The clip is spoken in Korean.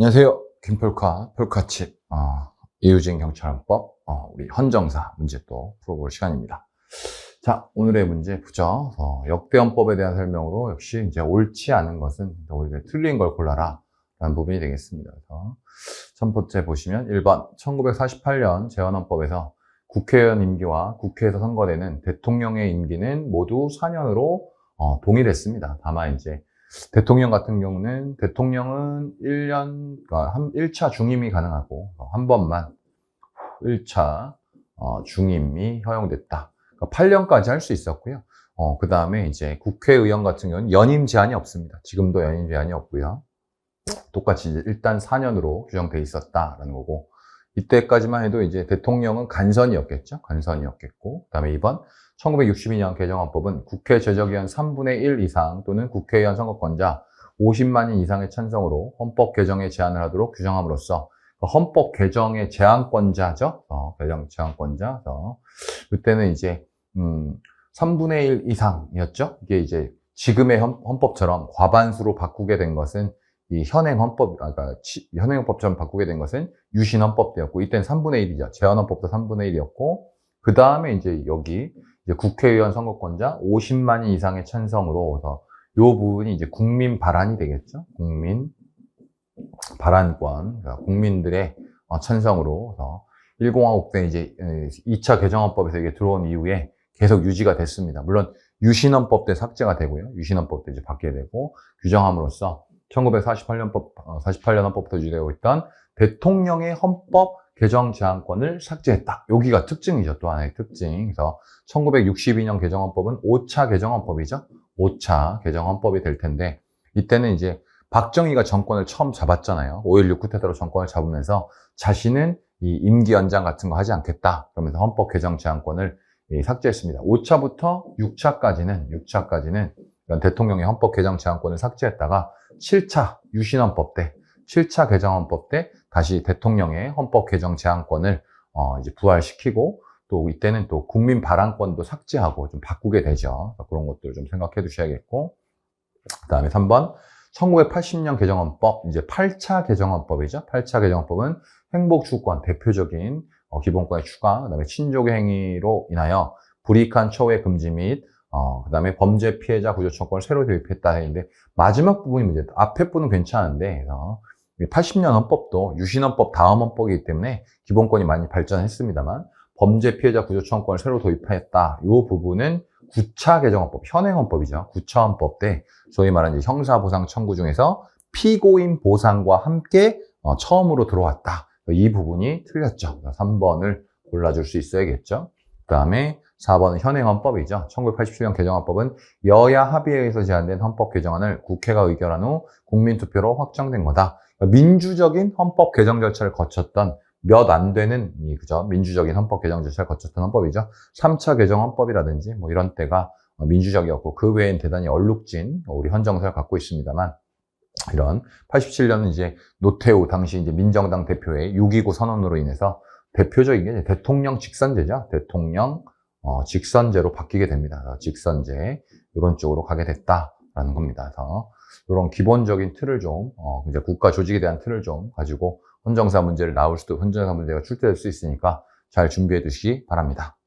안녕하세요. 김폴카, 폴카칩, 이유진 경찰법, 우리 헌정사 문제 또 풀어볼 시간입니다. 자, 오늘의 문제 보죠. 역대헌법에 대한 설명으로 역시 이제 옳지 않은 것은 오히려 틀린 걸 골라라 라는 부분이 되겠습니다. 그래서 첫 번째 보시면 1번 1948년 재헌헌법에서 국회의원 임기와 국회에서 선거되는 대통령의 임기는 모두 4년으로 동일했습니다. 다만 이제 대통령 같은 경우는 대통령은 1년, 그러니까 1차 중임이 가능하고 한 번만 1차 중임이 허용됐다. 그러니까 8년까지 할 수 있었고요. 그 다음에 이제 국회의원 같은 경우는 연임 제한이 없습니다. 지금도 연임 제한이 없고요. 똑같이 이제 일단 4년으로 규정돼 있었다라는 거고, 이때까지만 해도 이제 대통령은 간선이었겠죠. 간선이었겠고, 그 다음에 2번 1962년 개정헌법은 국회 제적의원 3분의 1 이상 또는 국회의원 선거권자 50만인 이상의 찬성으로 헌법 개정에 제안을 하도록 규정함으로써 헌법 개정의 제안권자죠. 개정 제안권자. 그때는 이제 3분의 1 이상이었죠. 이게 이제 지금의 헌법처럼 과반수로 바꾸게 된 것은 이 현행 헌법, 그러니까 현행 헌법처럼 바꾸게 된 것은 유신 헌법 때였고, 이때는 3분의 1이죠. 제헌 헌법도 3분의 1이었고, 그 다음에 이제 여기 이제 국회의원 선거권자 50만인 이상의 찬성으로 요 부분이 이제 국민 발안이 되겠죠. 국민 발안권, 그러니까 국민들의 찬성으로 10하국 때 이제 2차 개정헌법에서 이게 들어온 이후에 계속 유지가 됐습니다. 물론 유신헌법 때 삭제가 되고요. 유신헌법 때 이제 바뀌게 되고, 규정함으로써 48년 헌법부터 유지되고 있던 대통령의 헌법 개정 제안권을 삭제했다. 여기가 특징이죠. 또 하나의 특징. 그래서 1962년 개정헌법은 5차 개정헌법이죠. 5차 개정헌법이 될 텐데, 이때는 이제 박정희가 정권을 처음 잡았잖아요. 5.16 쿠데타로 정권을 잡으면서 자신은 이 임기 연장 같은 거 하지 않겠다. 그러면서 헌법 개정 제안권을 삭제했습니다. 5차부터 6차까지는 대통령의 헌법 개정 제안권을 삭제했다가 7차 유신헌법 때, 7차 개정헌법 때 다시 대통령의 헌법 개정 제안권을 이제 부활시키고, 또 이때는 또 국민 발안권도 삭제하고 좀 바꾸게 되죠. 그런 것들을 좀 생각해 두셔야겠고, 그 다음에 3번 1980년 개정헌법, 이제 8차 개정헌법이죠. 8차 개정헌법은 행복주권, 대표적인 기본권의 추가, 그 다음에 친족의 행위로 인하여 불이익한 처우의 금지 및 그 다음에 범죄 피해자 구조청구를 새로 도입했다 했는데, 마지막 부분이 문제다. 앞에 부분은 괜찮은데, 80년 헌법도 유신헌법 다음 헌법이기 때문에 기본권이 많이 발전했습니다만, 범죄 피해자 구조청구를 새로 도입했다. 이 부분은 9차 개정헌법, 현행헌법이죠. 9차 헌법 때 소위 말하는 이제 형사보상 청구 중에서 피고인 보상과 함께 처음으로 들어왔다. 이 부분이 틀렸죠. 3번을 골라줄 수 있어야겠죠. 그 다음에 4번은 현행헌법이죠. 1987년 개정헌법은 여야 합의에 의해서 제안된 헌법 개정안을 국회가 의결한 후 국민투표로 확정된 거다. 그러니까 민주적인 헌법 개정 절차를 거쳤던 몇 안 되는 그죠? 민주적인 헌법 개정 절차를 거쳤던 헌법이죠. 3차 개정 헌법이라든지 뭐 이런 때가 민주적이었고, 그 외엔 대단히 얼룩진 우리 헌정사를 갖고 있습니다만, 이런 87년은 이제 노태우 당시 이제 민정당 대표의 6.29 선언으로 인해서 대표적인 게 대통령 직선제죠. 대통령 직선제로 바뀌게 됩니다. 직선제 이런 쪽으로 가게 됐다라는 겁니다. 그래서 이런 기본적인 틀을 좀 이제 국가 조직에 대한 틀을 좀 가지고 헌정사 문제가 출제될 수 있으니까 잘 준비해 두시기 바랍니다.